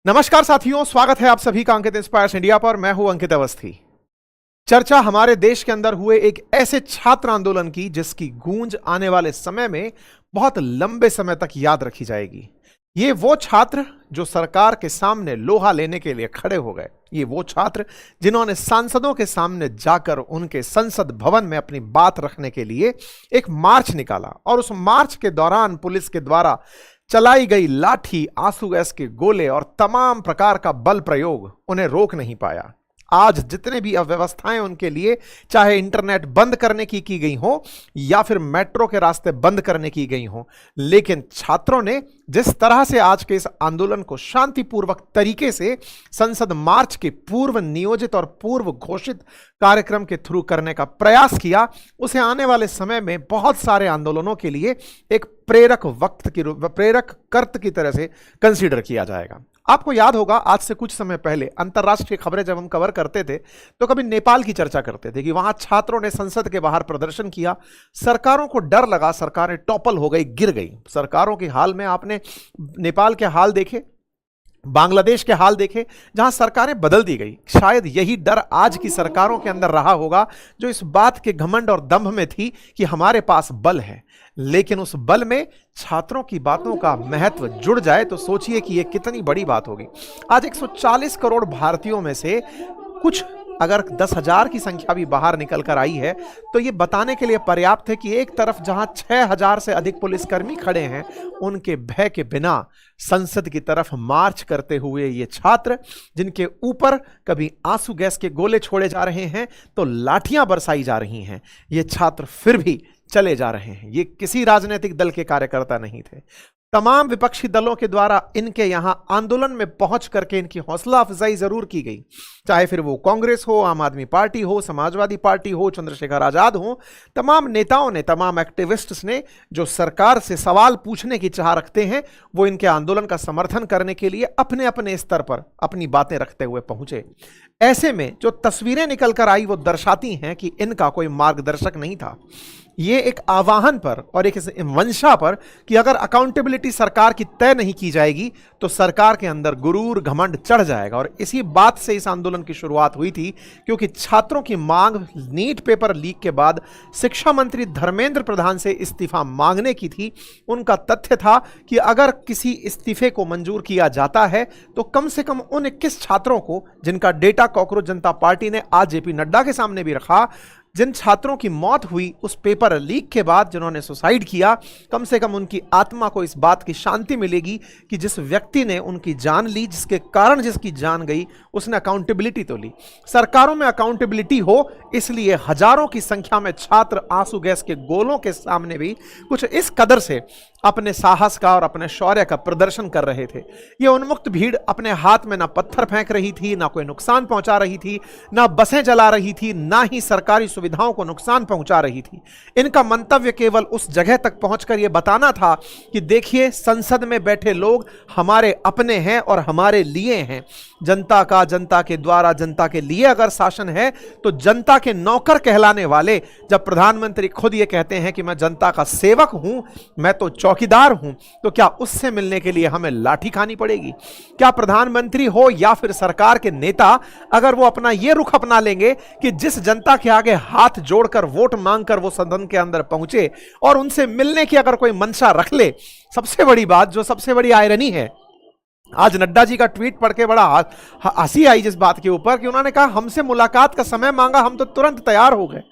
नमस्कार साथियों, स्वागत है आप सभी का अंकित इंस्पायर्स इंडिया पर। मैं हूं अंकित अवस्थी। चर्चा हमारे देश के अंदर हुए एक ऐसे छात्र आंदोलन की जिसकी गूंज आने वाले समय में बहुत लंबे समय तक याद रखी जाएगी। ये वो छात्र जो सरकार के सामने लोहा लेने के लिए खड़े हो गए। ये वो छात्र जिन्होंने सांसदों के सामने जाकर उनके संसद भवन में अपनी बात रखने के लिए एक मार्च निकाला और उस मार्च के दौरान पुलिस के द्वारा चलाई गई लाठी, आंसू गैस के गोले और तमाम प्रकार का बल प्रयोग उन्हें रोक नहीं पाया। आज जितने भी अव्यवस्थाएं उनके लिए, चाहे इंटरनेट बंद करने की गई हो या फिर मेट्रो के रास्ते बंद करने की गई हो, लेकिन छात्रों ने जिस तरह से आज के इस आंदोलन को शांतिपूर्वक तरीके से संसद मार्च के पूर्व नियोजित और पूर्व घोषित कार्यक्रम के थ्रू करने का प्रयास किया, उसे आने वाले समय में बहुत सारे आंदोलनों के लिए एक प्रेरक कर्त की तरह से कंसीडर किया जाएगा। आपको याद होगा, आज से कुछ समय पहले अंतर्राष्ट्रीय खबरें जब हम कवर करते थे तो कभी नेपाल की चर्चा करते थे कि वहां छात्रों ने संसद के बाहर प्रदर्शन किया, सरकारों को डर लगा, सरकारें टॉपल हो गई, गिर गई। सरकारों के हाल में आपने नेपाल के हाल देखे, बांग्लादेश के हाल देखे, जहां सरकारें बदल दी गई। शायद यही डर आज की सरकारों के अंदर रहा होगा, जो इस बात के घमंड और दंभ में थी कि हमारे पास बल है, लेकिन उस बल में छात्रों की बातों का महत्व जुड़ जाए तो सोचिए कि यह कितनी बड़ी बात होगी। आज 140 करोड़ भारतीयों में से कुछ, अगर 10,000 की संख्या भी बाहर निकल कर आई है तो यह बताने के लिए पर्याप्त है कि एक तरफ जहां 6,000 से अधिक पुलिसकर्मी खड़े हैं, उनके भय के बिना संसद की तरफ मार्च करते हुए ये छात्र, जिनके ऊपर कभी आंसू गैस के गोले छोड़े जा रहे हैं तो लाठियां बरसाई जा रही हैं, ये छात्र फिर भी चले जा रहे हैं। ये किसी राजनीतिक दल के कार्यकर्ता नहीं थे। तमाम विपक्षी दलों के द्वारा इनके यहां आंदोलन में पहुंच करके इनकी हौसला अफजाई जरूर की गई, चाहे फिर वो कांग्रेस हो, आम आदमी पार्टी हो, समाजवादी पार्टी हो, चंद्रशेखर आजाद हो। तमाम नेताओं ने, तमाम एक्टिविस्ट्स ने, जो सरकार से सवाल पूछने की चाह रखते हैं, वो इनके आंदोलन का समर्थन करने के लिए अपने अपने स्तर पर अपनी बातें रखते हुए पहुंचे। ऐसे में जो तस्वीरें निकल कर आई वो दर्शाती हैं कि इनका कोई मार्गदर्शक नहीं था। ये एक आवाहन पर और एक मंशा पर कि अगर अकाउंटेबिलिटी सरकार की तय नहीं की जाएगी तो सरकार के अंदर गुरूर, घमंड चढ़ जाएगा। और इसी बात से इस आंदोलन की शुरुआत हुई थी, क्योंकि छात्रों की मांग नीट पेपर लीक के बाद शिक्षा मंत्री धर्मेंद्र प्रधान से इस्तीफा मांगने की थी। उनका तथ्य था कि अगर किसी इस्तीफे को मंजूर किया जाता है तो कम से कम उन 21 छात्रों को, जिनका डेटा कॉकरोच जनता पार्टी ने आज जेपी नड्डा के सामने भी रखा, जिन छात्रों की मौत हुई उस पेपर लीक के बाद, जिन्होंने सुसाइड किया, कम से कम उनकी आत्मा को इस बात की शांति मिलेगी कि जिस व्यक्ति ने उनकी जान ली, जिसके कारण जिसकी जान गई, उसने अकाउंटेबिलिटी तो ली। सरकारों में अकाउंटेबिलिटी हो, इसलिए हजारों की संख्या में छात्र आंसू गैस के गोलों के सामने भी कुछ इस कदर से अपने साहस का और अपने शौर्य का प्रदर्शन कर रहे थे। यह उन्मुक्त भीड़ अपने हाथ में ना पत्थर फेंक रही थी, ना कोई नुकसान पहुंचा रही थी, ना बसें जला रही थी, ना ही सरकारी सुविधाओं को नुकसान पहुंचा रही थी। इनका मंतव्य केवल उस जगह तक पहुंचकर यह बताना था कि देखिए, संसद में बैठे लोग हमारे अपने हैं और हमारे लिए हैं। जनता का, जनता के द्वारा, जनता के लिए अगर शासन है तो जनता के नौकर कहलाने वाले, जब प्रधानमंत्री खुद ये कहते हैं कि मैं जनता का सेवक हूं, मैं तो चौकीदार हूं, तो क्या उससे मिलने के लिए हमें लाठी खानी पड़ेगी? क्या प्रधानमंत्री हो या फिर सरकार के नेता, अगर वो अपना ये रुख अपना लेंगे कि जिस जनता के आगे हाथ जोड़कर वोट मांगकर वो सदन के अंदर पहुंचे और उनसे मिलने की अगर कोई मंशा रख ले, सबसे बड़ी बात, जो सबसे बड़ी आयरनी है, आज नड्डा जी का ट्वीट पढ़ के बड़ा हंसी आई जिस बात के ऊपर कि उन्होंने कहा हमसे मुलाकात का समय मांगा, हम तो तुरंत तैयार हो गए।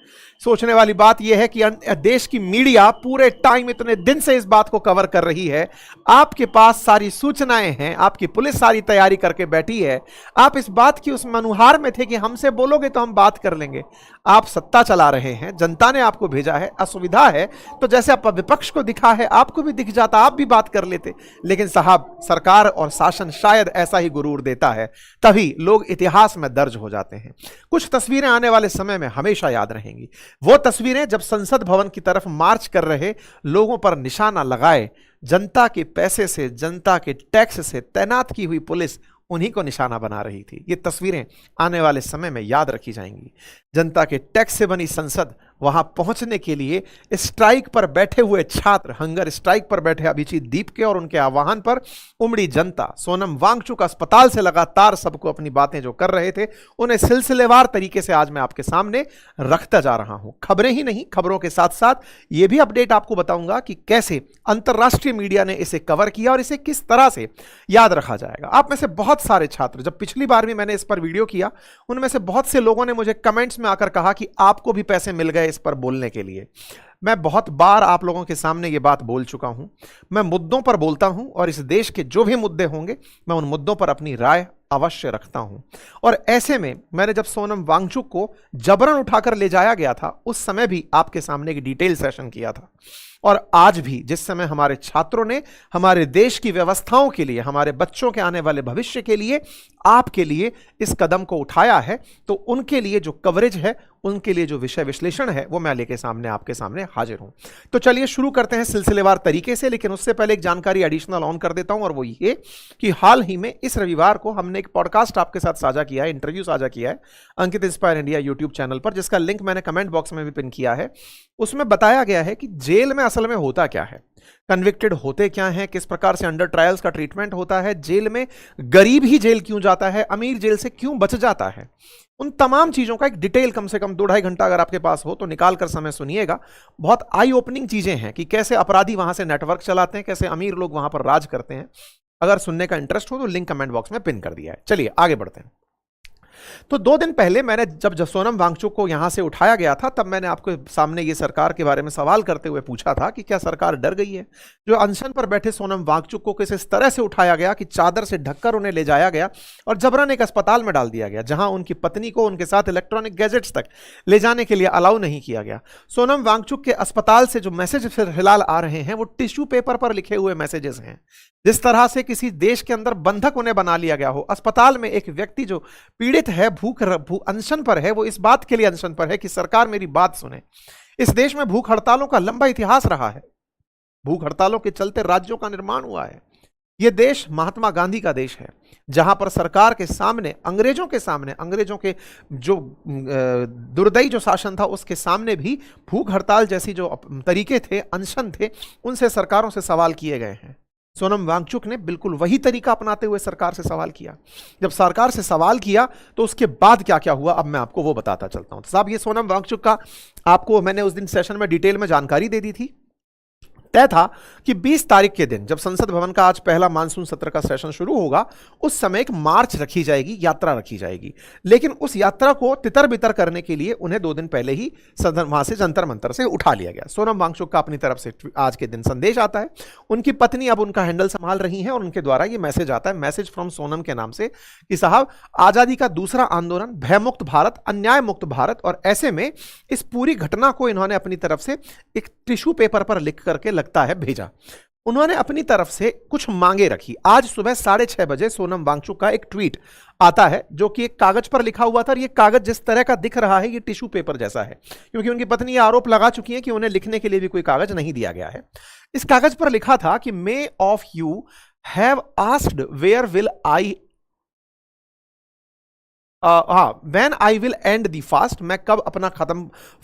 सोचने वाली बात यह है कि देश की मीडिया पूरे टाइम, इतने दिन से इस बात को कवर कर रही है, आपके पास सारी सूचनाएं हैं, आपकी पुलिस सारी तैयारी करके बैठी है, आप इस बात की उस मनुहार में थे कि हमसे बोलोगे तो हम बात कर लेंगे। आप सत्ता चला रहे हैं, जनता ने आपको भेजा है, असुविधा है, तो जैसे आप विपक्ष को दिखा है, आपको भी दिख जाता, आप भी बात कर लेते। लेकिन साहब, सरकार और शासन शायद ऐसा ही गुरूर देता है, तभी लोग इतिहास में दर्ज हो जाते हैं। कुछ तस्वीरें आने वाले समय में हमेशा याद रहेंगी। वो तस्वीरें जब संसद भवन की तरफ मार्च कर रहे लोगों पर निशाना लगाए, जनता के पैसे से, जनता के टैक्स से तैनात की हुई पुलिस उन्हीं को निशाना बना रही थी। ये तस्वीरें आने वाले समय में याद रखी जाएंगी। जनता के टैक्स से बनी संसद वहां पहुंचने के लिए स्ट्राइक पर बैठे हुए छात्र, हंगर स्ट्राइक पर बैठे अभिजीत दीप के और उनके आह्वान पर उमड़ी जनता सोनम वांगचुक अस्पताल से लगातार सबको अपनी बातें जो कर रहे थे उन्हें सिलसिलेवार तरीके से आज मैं आपके सामने रखता जा रहा हूं। खबरें ही नहीं, खबरों के साथ साथ यह भी अपडेट आपको बताऊंगा कि कैसे अंतरराष्ट्रीय मीडिया ने इसे कवर किया और इसे किस तरह से याद रखा जाएगा। आप में से बहुत सारे छात्र, जब पिछली बार भी मैंने इस पर वीडियो किया, उनमें से बहुत से लोगों ने मुझे कमेंट्स में आकर कहा कि आपको भी पैसे मिल गए इस पर बोलने के लिए। मैं बहुत बार आप लोगों के सामने ये बात बोल चुका हूं। मैं मुद्दों पर बोलता हूं और इस देश के जो भी मुद्दे होंगे मैं उन मुद्दों पर अपनी राय अवश्य रखता हूं। और ऐसे में मैंने जब सोनम वांगचुक को जबरन उठाकर ले जाया गया था उस समय भी आपके सामने एक डिटेल सेशन किया था। और आज भी जिस समय हमारे छात्रों ने हमारे देश की व्यवस्थाओं के लिए, हमारे बच्चों के आने वाले भविष्य के लिए, आपके लिए इस कदम को उठाया है, तो उनके लिए जो कवरेज है, उनके लिए जो विषय विश्लेषण है, वो मैं लेके सामने आपके सामने हाजिर हूं। तो चलिए शुरू करते हैं सिलसिलेवार तरीके से। लेकिन उससे पहले एक जानकारी एडिशनल ऑन कर देता हूं और वो ये कि हाल ही में इस रविवार को हमने एक पॉडकास्ट आपके साथ साझा किया है, इंटरव्यू साझा किया है अंकित इंस्पायर इंडिया यूट्यूब चैनल पर, जिसका लिंक मैंने कमेंट बॉक्स में भी पिन किया है। उसमें बताया गया है कि जेल में असल में होता क्या है, कन्विक्टेड होते क्या हैं, किस प्रकार से अंडर ट्रायल्स का ट्रीटमेंट होता है, जेल में गरीब ही जेल क्यों जाता है, अमीर जेल से क्यों बच जाता है, उन तमाम चीजों का एक डिटेल कम से कम 2-2.5 घंटा अगर आपके पास हो तो निकाल कर समय सुनिएगा। बहुत आई ओपनिंग चीजें हैं कि कैसे अपराधी वहां से नेटवर्क चलाते हैं, कैसे अमीर लोग वहां पर राज करते हैं। अगर सुनने का इंटरेस्ट हो तो लिंक कमेंट बॉक्स में पिन कर दिया है। चलिए आगे बढ़ते हैं। तो 2 दिन पहले मैंने जब सोनम वांगचुक को यहां से उठाया गया था, तब मैंने आपके सामने ये सरकार के बारे में सवाल करते हुए पूछा था कि क्या सरकार डर गई है। जो अनशन पर बैठे सोनम वांगचुक को किस इस तरह से उठाया गया कि चादर से ढककर उन्हें ले जाया गया और जबरन एक अस्पताल में डाल दिया गया, जहां उनकी पत्नी को उनके साथ इलेक्ट्रॉनिक गैजेट्स तक ले जाने के लिए अलाउ नहीं किया गया। सोनम वांगचुक के अस्पताल से जो मैसेज फिलहाल आ रहे हैं वो टिश्यू पेपर पर लिखे हुए मैसेजेस हैं। जिस तरह से किसी देश के अंदर बंधक उन्हें बना लिया गया हो। अस्पताल में एक व्यक्ति जो पीड़ित है, भूख अनशन पर है, वो इस बात के लिए अनशन पर है कि सरकार मेरी बात सुने। इस देश में भूख हड़तालों का लंबा इतिहास रहा है। भूख हड़तालों के चलते राज्यों का निर्माण हुआ है। यह देश महात्मा गांधी का देश है, जहां पर सरकार के सामने, अंग्रेजों के जो दुर्दयी जो शासन था उसके सामने भी भूख हड़ताल जैसी जो तरीके थे, अनशन थे, उनसे सरकारों से सवाल किए गए हैं। सोनम वांगचुक ने बिल्कुल वही तरीका अपनाते हुए सरकार से सवाल किया। जब सरकार से सवाल किया तो उसके बाद क्या क्या हुआ, अब मैं आपको वो बताता चलता हूं। तो साहब, ये सोनम वांगचुक का आपको मैंने उस दिन सेशन में डिटेल में जानकारी दे दी थी। तय था कि 20 तारीख के दिन जब संसद भवन का आज पहला मानसून सत्र का सेशन शुरू होगा, उस समय एक मार्च रखी जाएगी, यात्रा रखी जाएगी। लेकिन उस यात्रा को तितर बितर करने के लिए उन्हें 2 दिन पहले ही सदन वहां से जंतर मंतर से उठा लिया गया। सोनम वांगचुक का अपनी तरफ से आज के दिन संदेश आता है। उनकी पत्नी अब उनका हैंडल संभाल रही हैं और उनके द्वारा यह मैसेज आता है, मैसेज फ्रॉम सोनम के नाम से, कि साहब, आजादी का दूसरा आंदोलन, भयमुक्त भारत, अन्याय मुक्त भारत। और ऐसे में इस पूरी घटना को इन्होंने अपनी तरफ से एक टिश्यू पेपर पर लिख करके लगता है भेजा। उन्होंने अपनी तरफ से कुछ मांगे रखी। आज सुबह 6:30 बजे सोनम वांगचुक का एक ट्वीट आता है जो कि एक कागज पर लिखा हुआ था। और ये कागज जिस तरह का दिख रहा है ये टिश्यू पेपर जैसा है, क्योंकि उनकी पत्नी ये आरोप लगा चुकी है कि उन्हें लिखने के लिए भी कोई कागज नहीं दिया गया है। इस कागज पर लिखा था कि may of you have asked where will I when I will end the fast, मैं कब अपना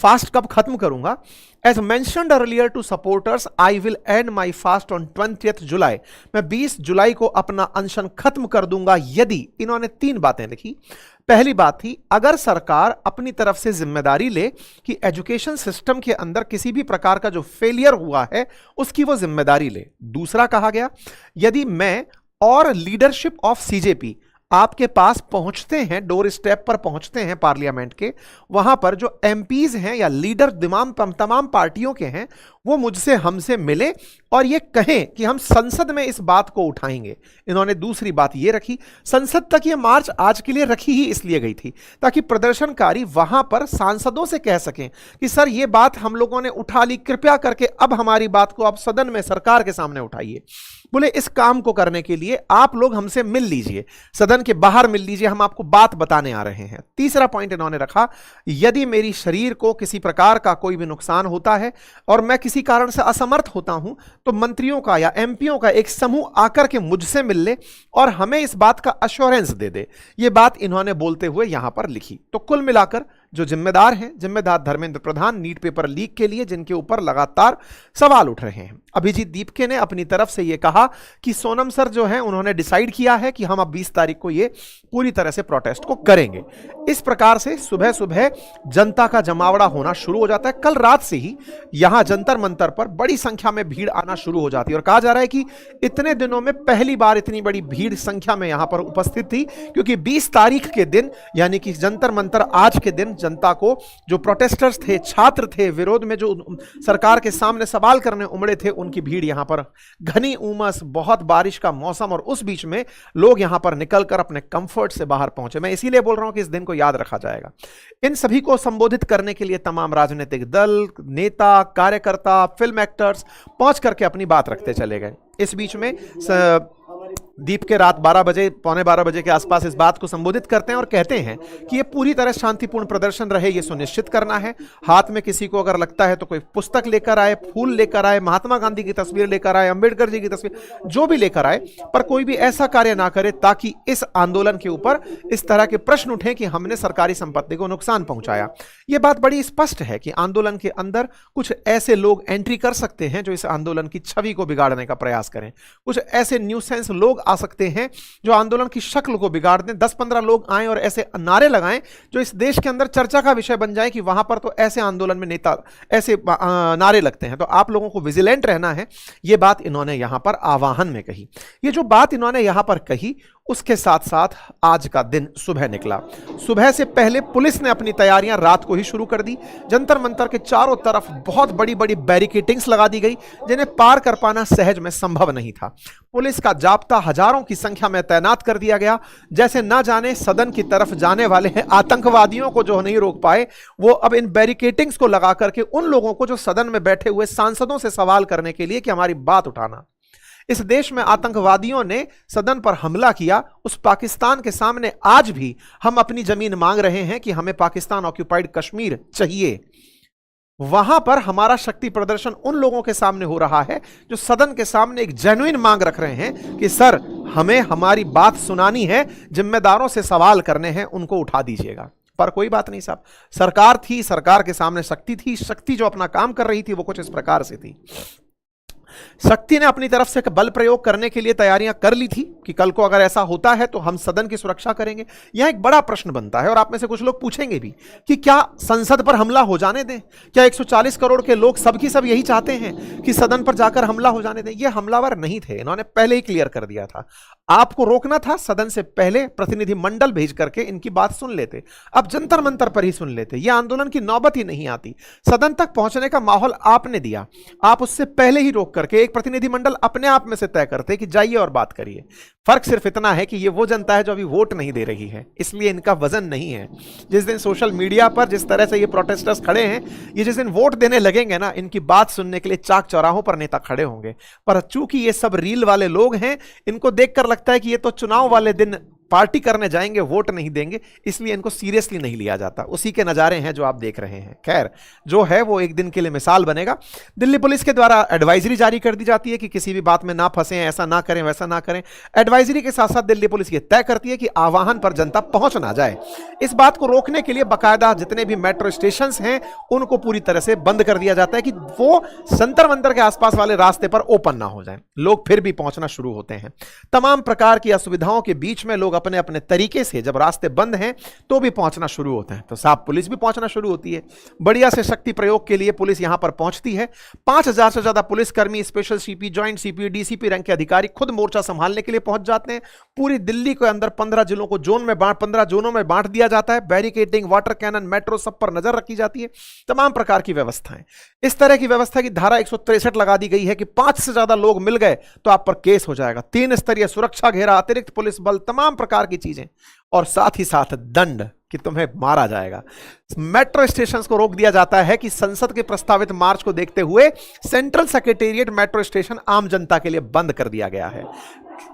फास्ट कब खत्म करूंगा। As mentioned earlier to supporters, I will end my fast on 20th July, मैं 20 जुलाई को अपना अनशन खत्म कर दूंगा यदि, इन्होंने 3 बातें लिखी। पहली बात थी, अगर सरकार अपनी तरफ से जिम्मेदारी ले कि एजुकेशन सिस्टम के अंदर किसी भी प्रकार का जो फेलियर हुआ है उसकी वो जिम्मेदारी ले। दूसरा कहा गया, यदि मैं और लीडरशिप ऑफ सीजेपी आपके पास पहुंचते हैं, डोर स्टेप पर पहुंचते हैं पार्लियामेंट के, वहां पर जो एमपीज हैं या लीडर तमाम पार्टियों के हैं, वो मुझसे हमसे मिले और ये कहें कि हम संसद में इस बात को उठाएंगे। इन्होंने दूसरी बात ये रखी, संसद तक ये मार्च आज के लिए रखी ही इसलिए गई थी ताकि प्रदर्शनकारी वहां पर सांसदों से कह सकें कि सर ये बात हम लोगों ने उठा ली, कृपया करके अब हमारी बात को आप सदन में सरकार के सामने उठाइए। बोले इस काम को करने के लिए आप लोग हमसे मिल लीजिए, सदन के बाहर मिल लीजिए, हम आपको बात बताने आ रहे हैं। तीसरा पॉइंट इन्होंने रखा, यदि मेरी शरीर को किसी प्रकार का कोई भी नुकसान होता है और मैं किसी कारण से असमर्थ होता हूं तो मंत्रियों का या एमपीओ का एक समूह आकर के मुझसे मिल ले और हमें इस बात का अश्योरेंस दे दे। यह बात इन्होंने बोलते हुए यहां पर लिखी। तो कुल मिलाकर जो जिम्मेदार हैं, जिम्मेदार Dharmendra Pradhan NEET paper leak के लिए, जिनके ऊपर लगातार सवाल उठ रहे हैं। अभिजीत दीपके ने अपनी तरफ से यह कहा कि सोनम सर जो है उन्होंने डिसाइड किया है कि हम अब 20 तारीख को ये पूरी तरह से प्रोटेस्ट को करेंगे। इस प्रकार से सुबह सुबह जनता का जमावड़ा होना शुरू हो जाता है। कल रात से ही यहां जंतर मंतर पर बड़ी संख्या में भीड़ आना शुरू हो जाती है और कहा जा रहा है कि इतने दिनों में पहली बार इतनी बड़ी भीड़ संख्या में यहां पर उपस्थित थी, क्योंकि 20 तारीख के दिन यानी कि जंतर मंतर आज के दिन जनता को, जो प्रोटेस्टर्स थे, छात्र थे, विरोध में जो सरकार के सामने सवाल करने उमड़े थे, उनकी भीड़ यहां पर घनी उमस, बहुत बारिश का मौसम, और उस बीच में लोग यहां पर निकलकर अपने कंफर्ट से बाहर पहुंचे। मैं इसीलिए बोल रहा हूं कि इस दिन को याद रखा जाएगा। इन सभी को संबोधित करने के लिए तमाम राजनीतिक दल, नेता, कार्यकर्ता, फिल्म एक्टर्स पहुंच करके अपनी बात रखते चले गए। इस बीच में दीप के रात 12 बजे, पौने 12 बजे के आसपास इस बात को संबोधित करते हैं और कहते हैं कि ये पूरी तरह शांतिपूर्ण प्रदर्शन रहे, ये सुनिश्चित करना है। हाथ में किसी को अगर लगता है तो कोई पुस्तक लेकर आए, फूल लेकर आए, महात्मा गांधी की तस्वीर लेकर आए, अंबेडकर जी की तस्वीर, जो भी लेकर आए, पर कोई भी ऐसा कार्य ना करे ताकि इस आंदोलन के ऊपर इस तरह के प्रश्न उठे कि हमने सरकारी संपत्ति को नुकसान पहुंचाया। यह बात बड़ी स्पष्ट है कि आंदोलन के अंदर कुछ ऐसे लोग एंट्री कर सकते हैं जो इस आंदोलन की छवि को बिगाड़ने का प्रयास करें। कुछ ऐसे न्यूसेंस लोग आ सकते हैं जो आंदोलन की शक्ल को बिगाड़ दें। 10-15 लोग आए और ऐसे नारे लगाएं जो इस देश के अंदर चर्चा का विषय बन जाए कि वहां पर तो ऐसे आंदोलन में नेता ऐसे नारे लगते हैं। तो आप लोगों को विजिलेंट रहना है। यह बात इन्होंने यहां पर आह्वान में कही। ये जो बात इन्होंने यहां पर कही, उसके साथ साथ आज का दिन सुबह निकला। सुबह से पहले पुलिस ने अपनी तैयारियां रात को ही शुरू कर दी। जंतर मंतर के चारों तरफ बहुत बड़ी बड़ी बैरिकेडिंग्स लगा दी गई, जिन्हें पार कर पाना सहज में संभव नहीं था। पुलिस का जाब्ता हजारों की संख्या में तैनात कर दिया गया, जैसे ना जाने सदन की तरफ जाने वाले हैं आतंकवादियों को जो नहीं रोक पाए, वो अब इन बैरिकेडिंग्स को लगा करके उन लोगों को जो सदन में बैठे हुए सांसदों से सवाल करने के लिए कि हमारी बात उठाना। इस देश में आतंकवादियों ने सदन पर हमला किया, उस पाकिस्तान के सामने आज भी हम अपनी जमीन मांग रहे हैं कि हमें पाकिस्तान ऑक्यूपाइड कश्मीर चाहिए। वहां पर हमारा शक्ति प्रदर्शन उन लोगों के सामने हो रहा है जो सदन के सामने एक जेन्युइन मांग रख रहे हैं कि सर, हमें हमारी बात सुनानी है, जिम्मेदारों से सवाल करने हैं, उनको उठा दीजिएगा। पर कोई बात नहीं साहब, सरकार थी, सरकार के सामने शक्ति थी, शक्ति जो अपना काम कर रही थी वो कुछ इस प्रकार से थी। शक्ति ने अपनी तरफ से बल प्रयोग करने के लिए तैयारियां कर ली थी कि कल को अगर ऐसा होता है तो हम सदन की सुरक्षा करेंगे। यह एक बड़ा प्रश्न बनता है और आप में से कुछ लोग पूछेंगे भी कि क्या संसद पर हमला हो जाने दें? क्या 140 करोड़ के लोग सबकी सब यही चाहते हैं कि सदन पर जाकर हमला हो जाने दें? ये हमलावर नहीं थे, इन्होंने पहले ही क्लियर कर दिया था। आपको रोकना था, सदन से पहले प्रतिनिधि मंडल भेज करके इनकी बात सुन लेते, अब जंतर मंतर पर ही सुन लेते, यह आंदोलन की नौबत ही नहीं आती। सदन तक पहुंचने का माहौल आपने दिया, आप उससे पहले ही रोक करके एक प्रतिनिधि मंडल अपने आप में से तय करते कि जाइए और बात करिए। फर्क सिर्फ इतना है कि ये वो जनता है जो अभी वोट नहीं दे रही है, इसलिए इनका वजन नहीं है। जिस दिन सोशल मीडिया पर जिस तरह से ये प्रोटेस्टर्स खड़े हैं, ये जिस दिन वोट देने लगेंगे ना, इनकी बात सुनने के लिए चाक चौराहों पर नेता खड़े होंगे। पर चूंकि ये सब रील वाले लोग हैं, इनको देखकर लगता है कि ये तो चुनाव वाले दिन पार्टी करने जाएंगे, वोट नहीं देंगे, इसलिए इनको सीरियसली नहीं लिया जाता। उसी के नजारे हैं जो आप देख रहे हैं। खैर, जो है वो एक दिन के लिए मिसाल बनेगा। दिल्ली पुलिस के द्वारा एडवाइजरी जारी कर दी जाती है कि किसी भी बात में ना फंसे, ऐसा ना करें, वैसा ना करें। एडवाइजरी के साथ साथ दिल्ली पुलिस ये तय करती है कि आह्वान पर जनता पहुंच ना जाए। इस बात को रोकने के लिए बाकायदा जितने भी मेट्रो स्टेशन हैं उनको पूरी तरह से बंद कर दिया जाता है कि वो जंतर मंतर के आसपास वाले रास्ते पर ओपन ना हो जाए। लोग फिर भी पहुंचना शुरू होते हैं। तमाम प्रकार की असुविधाओं के बीच में लोग अपने अपने तरीके से, जब रास्ते बंद हैं तो भी पहुंचना शुरू होते हैं। तो साहब, पुलिस भी पहुंचना शुरू होती है। बढ़िया से शक्ति प्रयोग के लिए पुलिस यहां पर पहुंचती है। 5000 से ज्यादा पुलिसकर्मी, special CP, joint CP, DCP rank के अधिकारी खुद मोर्चा संभालने के लिए पहुंच जाते हैं। पूरी दिल्ली के अंदर 15 जिलों को 15 जोनों में बांट दिया जाता है। बैरिकेडिंग, वाटर कैनन, मेट्रो, सब पर नजर रखी जाती है। तमाम प्रकार की व्यवस्थाएं। इस तरह की व्यवस्था की धारा 163 लगा दी गई है कि 5 से ज्यादा लोग मिल गए तो आप पर केस हो जाएगा। 3 स्तरीय सुरक्षा घेरा, अतिरिक्त पुलिस बल, तमाम प्रकार की चीजें, और साथ ही साथ दंड कि तुम्हें मारा जाएगा। मेट्रो स्टेशंस को रोक दिया जाता है कि संसद के प्रस्तावित मार्च को देखते हुए सेंट्रल सेक्रेटेरिएट मेट्रो स्टेशन आम जनता के लिए बंद कर दिया गया है।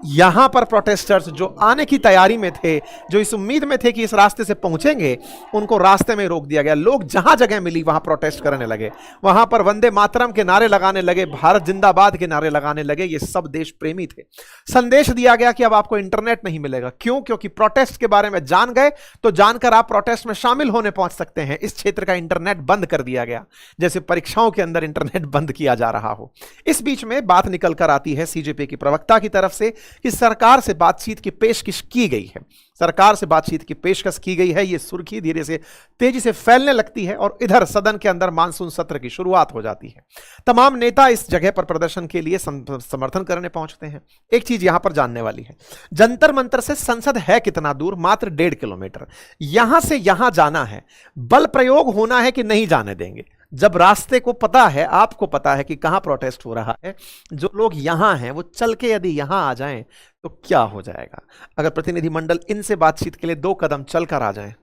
यहां पर प्रोटेस्टर्स जो आने की तैयारी में थे, जो इस उम्मीद में थे कि इस रास्ते से पहुंचेंगे, उनको रास्ते में रोक दिया गया। लोग जहां जगह मिली वहां प्रोटेस्ट करने लगे। वहां पर वंदे मातरम के नारे लगाने लगे, भारत जिंदाबाद के नारे लगाने लगे। ये सब देश प्रेमी थे। संदेश दिया गया कि अब आपको इंटरनेट नहीं मिलेगा। क्यों? क्योंकि प्रोटेस्ट के बारे में जान गए तो जानकर आप प्रोटेस्ट में शामिल होने पहुंच सकते हैं। इस क्षेत्र का इंटरनेट बंद कर दिया गया, जैसे परीक्षाओं के अंदर इंटरनेट बंद किया जा रहा हो। इस बीच में बात निकल कर आती है सीजेपी की प्रवक्ता की तरफ से कि सरकार से बातचीत की पेशकश की गई है। सरकार से बातचीत की पेशकश की गई है, यह सुर्खी धीरे से तेजी से फैलने लगती है और इधर सदन के अंदर मानसून सत्र की शुरुआत हो जाती है। तमाम नेता इस जगह पर प्रदर्शन के लिए समर्थन करने पहुंचते हैं। एक चीज यहां पर जानने वाली है, जंतर मंतर से संसद है कितना दूर? मात्र 1.5 किलोमीटर। यहां से यहां जाना है, बल प्रयोग होना है कि नहीं जाने देंगे। जब रास्ते को पता है, आपको पता है कि कहां प्रोटेस्ट हो रहा है, जो लोग यहां हैं वो चल के यदि यहां आ जाएं तो क्या हो जाएगा? अगर प्रतिनिधिमंडल इनसे बातचीत के लिए 2 कदम चलकर आ जाएं,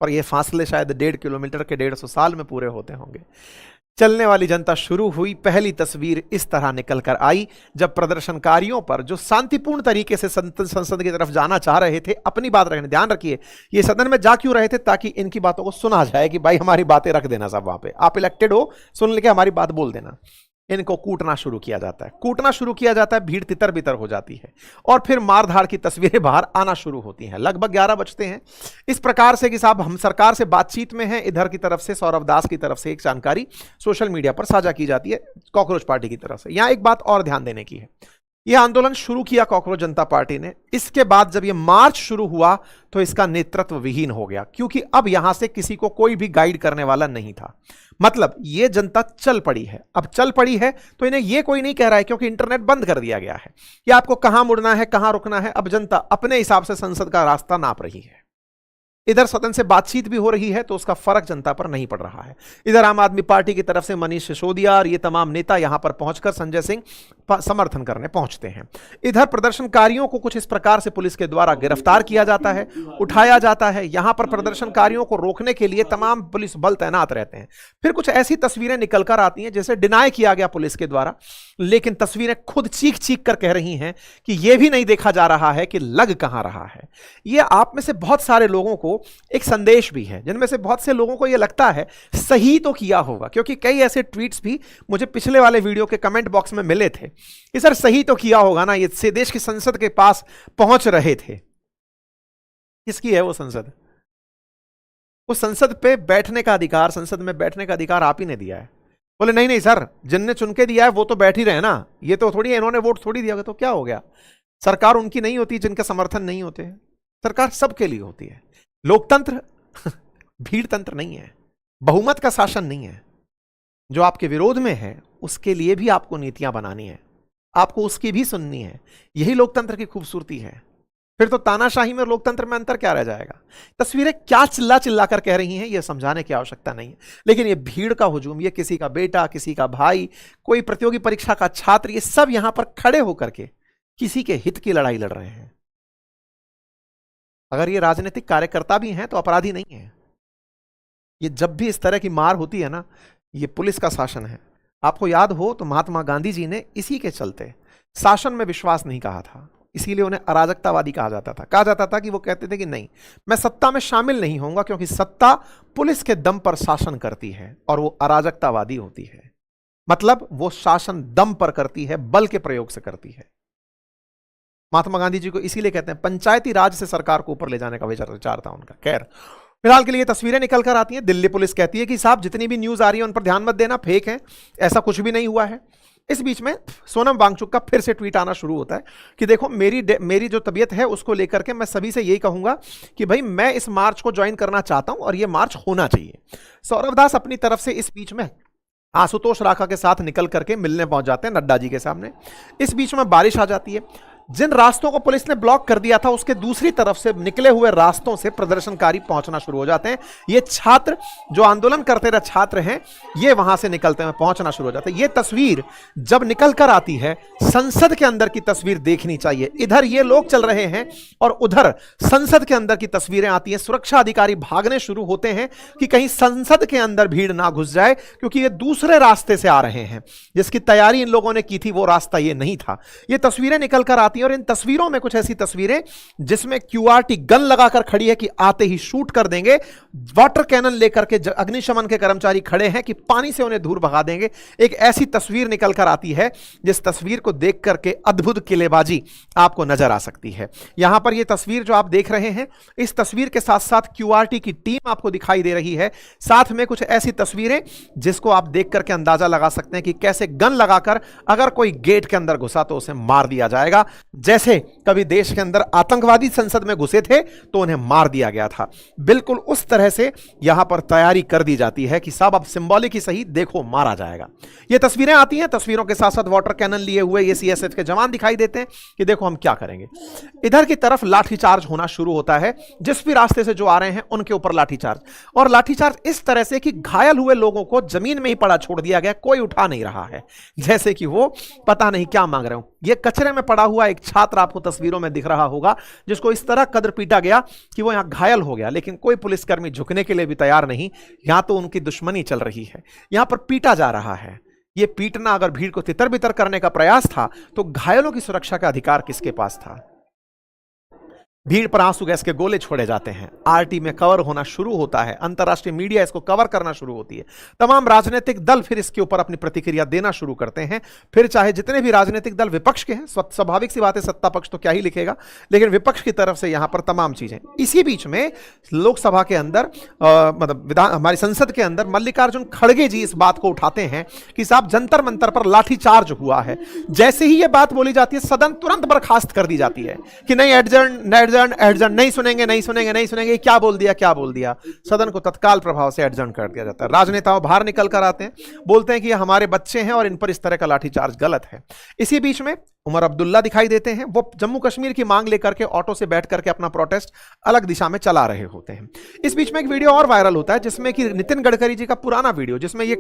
और ये फासले शायद 1.5 किलोमीटर के 150 साल में पूरे होते होंगे। चलने वाली जनता शुरू हुई। पहली तस्वीर इस तरह निकल कर आई जब प्रदर्शनकारियों पर, जो शांतिपूर्ण तरीके से संसद की तरफ जाना चाह रहे थे, अपनी बात रखने, ध्यान रखिए ये सदन में जा क्यों रहे थे? ताकि इनकी बातों को सुना जाए कि भाई हमारी बातें रख देना सब वहां पे, आप इलेक्टेड हो, सुन लेके हमारी बात बोल देना। इनको कूटना शुरू किया जाता है, कूटना शुरू किया जाता है, भीड़ तितर बितर हो जाती है और फिर मारधाड़ की तस्वीरें बाहर आना शुरू होती हैं। लगभग 11 बजते हैं। इस प्रकार से कि साहब हम सरकार से बातचीत में हैं। इधर की तरफ से सौरभ दास की तरफ से एक जानकारी सोशल मीडिया पर साझा की जाती है कॉकरोच पार्टी की तरफ से। यहां एक बात और ध्यान देने की है, यह आंदोलन शुरू किया कॉकरोच जनता पार्टी ने। इसके बाद जब यह मार्च शुरू हुआ तो इसका नेतृत्व विहीन हो गया, क्योंकि अब यहां से किसी को कोई भी गाइड करने वाला नहीं था। मतलब यह जनता चल पड़ी है। अब चल पड़ी है तो इन्हें यह कोई नहीं कह रहा है, क्योंकि इंटरनेट बंद कर दिया गया है, कि आपको कहां मुड़ना है, कहां रुकना है। अब जनता अपने हिसाब से संसद का रास्ता नाप रही है। इधर सदन से बातचीत भी हो रही है तो उसका फर्क जनता पर नहीं पड़ रहा है। इधर आम आदमी पार्टी की तरफ से मनीष सिसोदिया और ये तमाम नेता यहां पर पहुंचकर संजय सिंह समर्थन करने पहुंचते हैं। इधर प्रदर्शनकारियों को कुछ इस प्रकार से पुलिस के द्वारा गिरफ्तार किया जाता है, उठाया जाता है। यहां पर प्रदर्शनकारियों को रोकने के लिए तमाम पुलिस बल तैनात रहते हैं। फिर कुछ ऐसी तस्वीरें निकलकर आती हैं जैसे डिनाई किया गया पुलिस के द्वारा, लेकिन तस्वीरें खुद चीख चीख कर कह रही हैं कि यह भी नहीं देखा जा रहा है कि लग कहां रहा है। यह आप में से बहुत सारे लोगों को एक संदेश भी है, जिनमें से बहुत से लोगों को यह लगता है सही तो किया होगा, क्योंकि कई ऐसे ट्वीट्स भी मुझे पिछले वाले वीडियो के कमेंट बॉक्स में मिले थे कि सर सही तो किया होगा ना, ये से देश की संसद के पास पहुंच रहे थे। किसकी है वो संसद? उस संसद पे बैठने का अधिकार, संसद में बैठने का अधिकार आप ही ने दिया है। बोले नहीं नहीं सर, जिनने चुन के दिया है वो तो बैठ ही रहे ना, ये तो थोड़ी है, इन्होंने वोट थोड़ी दिया, तो क्या हो गया? सरकार उनकी नहीं होती जिनके समर्थन नहीं होते, सरकार सबके लिए होती है। लोकतंत्र भीड़ तंत्र नहीं है, बहुमत का शासन नहीं है। जो आपके विरोध में है उसके लिए भी आपको नीतियां बनानी है, आपको उसकी भी सुननी है। यही लोकतंत्र की खूबसूरती है। फिर तो तानाशाही में लोकतंत्र में अंतर क्या रह जाएगा? तस्वीरें क्या चिल्ला चिल्ला कर कह रही हैं यह समझाने की आवश्यकता नहीं है, लेकिन यह भीड़ का हुजूम, यह किसी का बेटा, किसी का भाई, कोई प्रतियोगी परीक्षा का छात्र, ये सब यहां पर खड़े होकर के किसी के हित की लड़ाई लड़ रहे हैं। अगर ये राजनीतिक कार्यकर्ता भी हैं तो अपराधी नहीं है। ये जब भी इस तरह की मार होती है ना, ये पुलिस का शासन है। आपको याद हो तो महात्मा गांधी जी ने इसी के चलते शासन में विश्वास नहीं कहा था, इसीलिए उन्हें अराजकतावादी कहा जाता था। कहा जाता था कि वो कहते थे कि नहीं, मैं सत्ता में शामिल नहीं होऊंगा, क्योंकि सत्ता पुलिस के दम पर शासन करती है और वो अराजकतावादी होती है। मतलब वो शासन दम पर करती है, बल के प्रयोग से करती है। महात्मा गांधी जी को इसीलिए कहते हैं पंचायती राज से सरकार को ऊपर ले जाने का विचार था उनका। खैर, फिलहाल के लिए तस्वीरें निकल कर आती हैं। दिल्ली पुलिस कहती है कि साहब जितनी भी न्यूज आ रही है उन पर ध्यान मत देना, फेक है, ऐसा कुछ भी नहीं हुआ है। इस बीच में सोनम वांगचुक का फिर से ट्वीट आना शुरू होता है कि देखो मेरी जो तबीयत है उसको लेकर के मैं सभी से यही कहूंगा कि भाई मैं इस मार्च को ज्वाइन करना चाहता हूं और यह मार्च होना चाहिए। सौरभ दास अपनी तरफ से इस बीच में आशुतोष राखा के साथ निकल करके मिलने पहुंच जाते हैं नड्डा जी के सामने। इस बीच में बारिश आ जाती है। जिन रास्तों को पुलिस ने ब्लॉक कर दिया था उसके दूसरी तरफ से निकले हुए रास्तों से प्रदर्शनकारी पहुंचना शुरू हो जाते हैं। ये छात्र जो आंदोलन करते रहे छात्र हैं, ये वहां से निकलते हुए पहुंचना शुरू हो जाते हैं। ये तस्वीर जब निकल कर आती है, संसद के अंदर की तस्वीर देखनी चाहिए। इधर ये लोग चल रहे हैं और उधर संसद के अंदर की तस्वीरें आती हैं। सुरक्षा अधिकारी भागने शुरू होते हैं कि कहीं संसद के अंदर भीड़ ना घुस जाए, क्योंकि ये दूसरे रास्ते से आ रहे हैं। जिसकी तैयारी इन लोगों ने की थी वो रास्ता ये नहीं था। ये तस्वीरें निकल कर आती आती हैं और इन तस्वीरों में कुछ ऐसी तस्वीरें जिसमें क्यूआरटी गन लगाकर खड़ी है कि आते ही शूट कर देंगे, वाटर कैनन लेकर के अग्निशमन के कर्मचारी खड़े हैं कि पानी से उन्हें दूर भगा देंगे। एक ऐसी तस्वीर निकल कर आती है जिस तस्वीर को देख करके अद्भुत किलेबाजी आपको नजर आ सकती है। यहां पर यह तस्वीर जो आप देख रहे हैं, इस तस्वीर के साथ साथ क्यूआरटी की टीम आपको दिखाई दे रही है, साथ में कुछ ऐसी तस्वीरें जिसको आप देख करके अंदाजा लगा सकते हैं कि कैसे गन लगाकर अगर कोई गेट के अंदर घुसा तो उसे मार दिया जाएगा, जैसे कभी देश के अंदर आतंकवादी संसद में घुसे थे तो उन्हें मार दिया गया था। बिल्कुल उस तरह से यहां पर तैयारी कर दी जाती है कि सब अब सिंबॉलिक ही सही, देखो मारा जाएगा। ये तस्वीरें आती हैं, तस्वीरों के साथ साथ वाटर कैनन लिए हुए ये सीएसएफ के जवान दिखाई देते हैं कि देखो हम क्या करेंगे। इधर की तरफ लाठीचार्ज होना शुरू होता है, जिस भी रास्ते से जो आ रहे हैं उनके ऊपर लाठीचार्ज, और लाठीचार्ज इस तरह से कि घायल हुए लोगों को जमीन में ही पड़ा छोड़ दिया गया, कोई उठा नहीं रहा है, जैसे कि वो पता नहीं क्या मांग रहे हो। ये कचरे में पड़ा हुआ एक छात्र आपको तस्वीरों में दिख रहा होगा, जिसको इस तरह कदर पीटा गया कि वो यहां घायल हो गया, लेकिन कोई पुलिसकर्मी झुकने के लिए भी तैयार नहीं। यहां तो उनकी दुश्मनी चल रही है, यहां पर पीटा जा रहा है। ये पीटना अगर भीड़ को तितर बितर करने का प्रयास था तो घायलों की सुरक्षा का अधिकार किसके पास था? भीड़ पर आंसू गैस के गोले छोड़े जाते हैं, आरटी में कवर होना शुरू होता है, अंतर्राष्ट्रीय मीडिया इसको कवर करना शुरू होती है, तमाम राजनीतिक दल फिर इसके ऊपर अपनी प्रतिक्रिया देना शुरू करते हैं। फिर चाहे जितने भी राजनीतिक दल विपक्ष के हैं, स्वाभाविक सी बात है सत्ता पक्ष तो क्या ही लिखेगा, लेकिन विपक्ष की तरफ से यहां पर तमाम चीजें। इसी बीच में लोकसभा के अंदर मतलब हमारी संसद के अंदर मल्लिकार्जुन खड़गे जी इस बात को उठाते हैं कि साहब जंतर मंतर पर लाठीचार्ज हुआ है। जैसे ही यह बात बोली जाती है, सदन तुरंत बर्खास्त कर दी जाती है कि नहीं एडजर्न नहीं सुनेंगे, क्या बोल दिया। सदन को तत्काल प्रभाव से एडजर्न कर दिया जाता है। राजनेताओं बाहर निकल कर आते हैं, बोलते हैं कि ये हमारे बच्चे हैं और इन पर इस तरह का लाठीचार्ज गलत है। इसी बीच में उमर अब्दुल्ला दिखाई देते हैं, वो जम्मू कश्मीर की मांग लेकर के ऑटो से बैठ करके अपना प्रोटेस्ट अलग दिशा में चला रहे होते हैं। इस बीच में एक वीडियो और वायरल होता है जिसमें कि नितिन गडकरी जी का पुराना वीडियो, जिसमें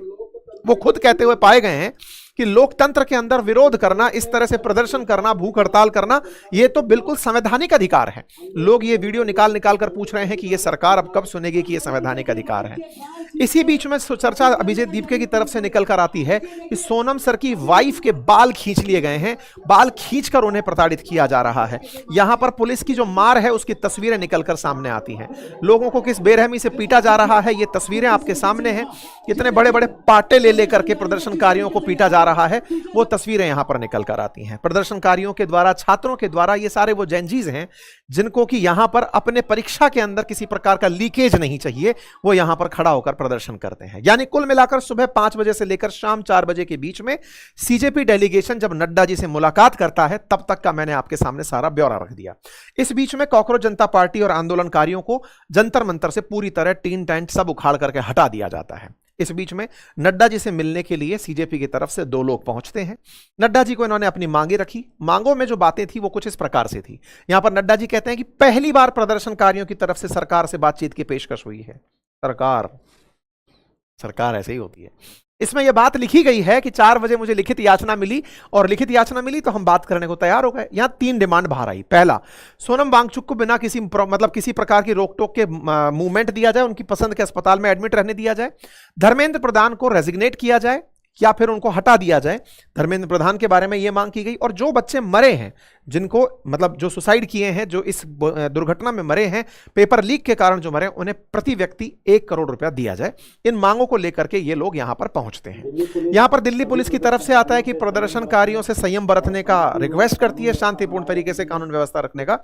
वो खुद कहते हुए पाए गए हैं कि लोकतंत्र के अंदर विरोध करना, इस तरह से प्रदर्शन करना, भूख हड़ताल करना, यह तो बिल्कुल संवैधानिक अधिकार है। लोग ये वीडियो निकाल कर पूछ रहे हैं कि यह सरकार अब कब सुनेगी कि यह संवैधानिक अधिकार है। इसी बीच में चर्चा अभिजीत दीपके की तरफ से निकल कर आती है कि सोनम सर की वाइफ के बाल खींच लिए गए हैं, बाल खींचकर उन्हें प्रताड़ित किया जा रहा है। यहां पर पुलिस की जो मार है उसकी तस्वीरें निकलकर सामने आती हैं, लोगों को किस बेरहमी से पीटा जा रहा है, ये तस्वीरें आपके सामने हैं। इतने बड़े बड़े पाटे ले लेकर के प्रदर्शनकारियों को पीटा जा रहा है, वो तस्वीरें यहां पर निकल कर आती हैं। प्रदर्शनकारियों के द्वारा, छात्रों के द्वारा, ये सारे वो जेनजीज हैं जिनको कि यहां पर अपने परीक्षा के अंदर किसी प्रकार का लीकेज नहीं चाहिए, वो यहां पर खड़ा होकर प्रदर्शन करते हैं। यानी कुल मिलाकर सुबह 5 बजे से लेकर शाम 4 बजे के बीच में सीजेपी डेलीगेशन जब नड्डा जी से मुलाकात करता है, तब तक का मैंने आपके सामने सारा ब्यौरा रख दिया। इस बीच में कॉकरोच जनता पार्टी और आंदोलनकारियों को जंतर मंतर से पूरी तरह टीन टेंट सब उखाड़ करके हटा दिया जाता है। इस बीच में नड्डा जी से मिलने के लिए सीजेपी की तरफ से 2 लोग पहुंचते हैं। नड्डा जी को इन्होंने अपनी मांगे रखी। मांगों में जो बातें थी वो कुछ इस प्रकार से थी। यहां पर नड्डा जी कहते हैं कि पहली बार प्रदर्शनकारियों की तरफ से सरकार से बातचीत की पेशकश हुई है। सरकार ऐसे ही होती है। इसमें यह बात लिखी गई है कि 4 बजे मुझे लिखित याचना मिली, और लिखित याचना मिली तो हम बात करने को तैयार हो गए। यहां 3 डिमांड बाहर आई। पहला, सोनम वांगचुक को बिना किसी प्रकार की रोक टोक के मूवमेंट दिया जाए, उनकी पसंद के अस्पताल में एडमिट रहने दिया जाए। धर्मेंद्र प्रधान को रेजिग्नेट किया जाए या फिर उनको हटा दिया जाए। धर्मेंद्र प्रधान के बारे में यह मांग की गई। और जो बच्चे मरे हैं, जिनको मतलब जो सुसाइड किए हैं, जो इस दुर्घटना में मरे हैं, पेपर लीक के कारण जो मरे, उन्हें प्रति व्यक्ति 1 करोड़ रुपया दिया जाए। इन मांगों को लेकर के ये लोग यहां पर पहुंचते हैं। यहां पर दिल्ली पुलिस की तरफ से आता है कि प्रदर्शनकारियों से संयम बरतने का रिक्वेस्ट करती है, शांतिपूर्ण तरीके से कानून व्यवस्था रखने का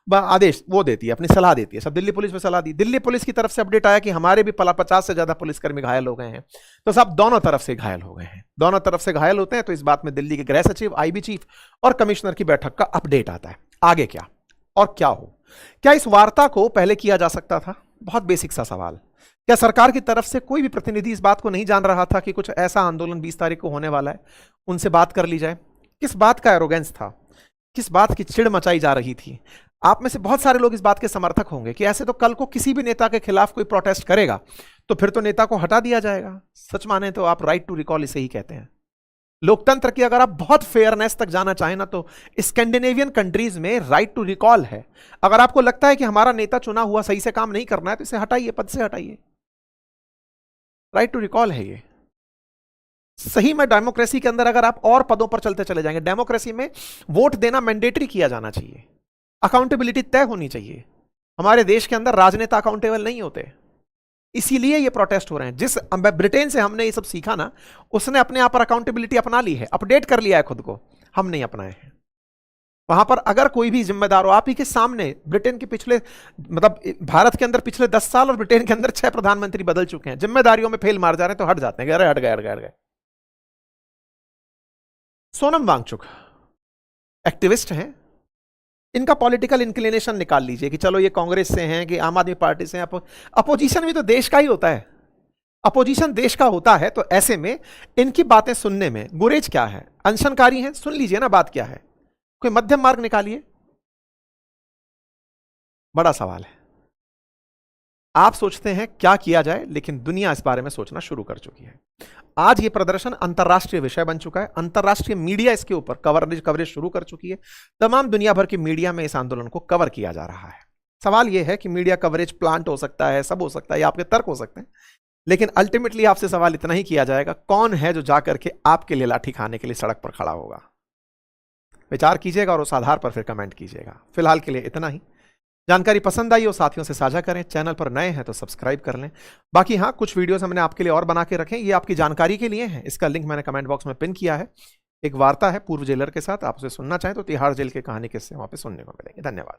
आदेश वो देती है, अपनी सलाह देती है। सब दिल्ली पुलिस में सलाह दी। दिल्ली पुलिस की तरफ से अपडेट आया कि हमारे भी 50 से ज्यादा पुलिसकर्मी घायल हो गए हैं। तो सब दोनों तरफ से घायल हो गए हैं, दोनों तरफ से घायल होते हैं। तो इस बात में दिल्ली के गृह सचिव, आईबी चीफ और कमिश्नर की बैठक का अपडेट आता है। आगे क्या और क्या हो? क्या इस वार्ता को पहले किया जा सकता था? बहुत बेसिक सा सवाल। क्या सरकार की तरफ से कोई भी प्रतिनिधि इस बात को नहीं जान रहा था कि कुछ ऐसा आंदोलन 20 तारीख को होने वाला है? उनसे बात कर ली जाए। किस बात का एरोगेंस था, किस बात की चिढ़ मचाई जा रही थी? आप में से बहुत सारे लोग इस बात के समर्थक होंगे कि ऐसे तो कल को किसी भी नेता के खिलाफ कोई प्रोटेस्ट करेगा तो फिर तो नेता को हटा दिया जाएगा। सच माने तो आप राइट टू रिकॉल इसे ही कहते हैं। लोकतंत्र की अगर आप बहुत फेयरनेस तक जाना चाहें ना, तो स्कैंडिनेवियन कंट्रीज में राइट टू रिकॉल है। अगर आपको लगता है कि हमारा नेता चुना हुआ सही से काम नहीं करना है तो इसे हटाइए, पद से हटाइए। राइट टू रिकॉल है ये। सही में डेमोक्रेसी के अंदर अगर आप और पदों पर चलते चले जाएंगे, डेमोक्रेसी में वोट देना मैंडेटरी किया जाना चाहिए, अकाउंटेबिलिटी तय होनी चाहिए। हमारे देश के अंदर राजनेता अकाउंटेबल नहीं होते, इसीलिए ये प्रोटेस्ट हो रहे हैं। जिस ब्रिटेन से हमने ये सब सीखा ना, उसने अपने आप पर अकाउंटेबिलिटी अपना ली है, अपडेट कर लिया है खुद को, हम नहीं अपनाए हैं। वहां पर अगर कोई भी जिम्मेदार हो, आप ही के सामने ब्रिटेन के पिछले, मतलब भारत के अंदर पिछले 10 साल और ब्रिटेन के अंदर 6 प्रधानमंत्री बदल चुके हैं, जिम्मेदारियों में फेल मार जा रहे हैं तो हट जाते हैं, अरे हट गए हट गए हट गए। सोनम वांगचुक एक्टिविस्ट हैं, इनका पॉलिटिकल इंक्लिनेशन निकाल लीजिए कि चलो ये कांग्रेस से हैं कि आम आदमी पार्टी से हैं। अपोजिशन भी तो देश का ही होता है, अपोजिशन देश का होता है, तो ऐसे में इनकी बातें सुनने में गुरेज क्या है? अनशनकारी हैं, सुन लीजिए ना बात क्या है, कोई मध्यम मार्ग निकालिए। बड़ा सवाल है। आप सोचते हैं क्या किया जाए, लेकिन दुनिया इस बारे में सोचना शुरू कर चुकी है। आज ये प्रदर्शन अंतरराष्ट्रीय विषय बन चुका है, अंतरराष्ट्रीय मीडिया इसके ऊपर कवरेज शुरू कर चुकी है, तमाम दुनिया भर की मीडिया में इस आंदोलन को कवर किया जा रहा है। सवाल यह है कि मीडिया कवरेज प्लांट हो सकता है, सब हो सकता है, ये आपके तर्क हो सकते हैं, लेकिन अल्टीमेटली आपसे सवाल इतना ही किया जाएगा, कौन है जो जाकर के आपके लिए लाठी खाने के लिए सड़क पर खड़ा होगा? विचार कीजिएगा और उस आधार पर फिर कमेंट कीजिएगा। फिलहाल के लिए इतना ही। जानकारी पसंद आई हो साथियों से साझा करें, चैनल पर नए हैं तो सब्सक्राइब कर लें। बाकी हाँ, कुछ वीडियोस हमने आपके लिए और बना के रखे, ये आपकी जानकारी के लिए हैं, इसका लिंक मैंने कमेंट बॉक्स में पिन किया है। एक वार्ता है पूर्व जेलर के साथ, आप उसे सुनना चाहें तो तिहाड़ जेल के कहानी किस्से वहां पे सुनने को मिलेंगे। धन्यवाद।